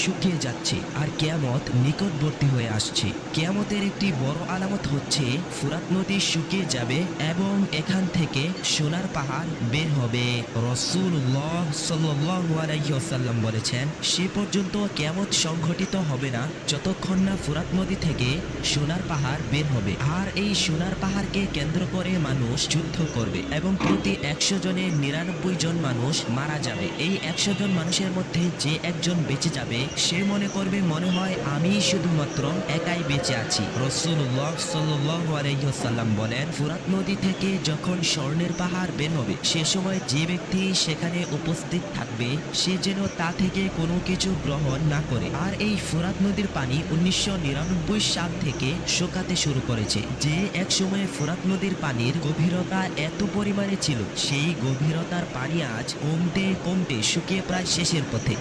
শুকিয়ে যাচ্ছে আর কিয়ামত নিকটবর্তী হয়ে আসছে। কিয়ামতের একটি বড় আলামত হচ্ছে ফুরাত নদী শুকিয়ে যাবে এবং এখান থেকে সোনার পাহাড় বের হবে। রাসূলুল্লাহ সাল্লাল্লাহু আলাইহি ওয়াসাল্লাম বলেছেন, সে পর্যন্ত কিয়ামত সংঘটিত হবে না যতক্ষণ না ফুরাত নদী থেকে সোনার পাহাড় বের হবে। আর এই সোনার পাহাড়কে কেন্দ্র করে মানুষ যুদ্ধ করবে এবং প্রতি 100 জনে 99 জন মানুষ মারা যাবে। এই 100 জন মানুষের মধ্যে যে একজন বেঁচে যাবে সে মনে করবে মনে হয় আমি শুধুমাত্র একাই বেঁচে আছি। রাসূলুল্লাহ সাল্লাল্লাহু আলাইহি ওয়াসাল্লাম বলেন, ফুরাত নদী থেকে যখন স্বর্ণের পাহাড় বের হবে সে সময় যে ব্যক্তি সেখানে উপস্থিত থাকবে সে যেন তা থেকে কোনো কিছু গ্রহণ না করে। আর এই ফুরাত নদীর পানি 1999 সাল থেকে শুকাতে শুরু করেছে। যে এক সময়ে ফুরাত নদীর পানির গভীরতা এত পরিমাণে ছিল সেই গভীরতার পানি আজ কমতে কমতে শুকিয়ে প্রায় শেষের পথে।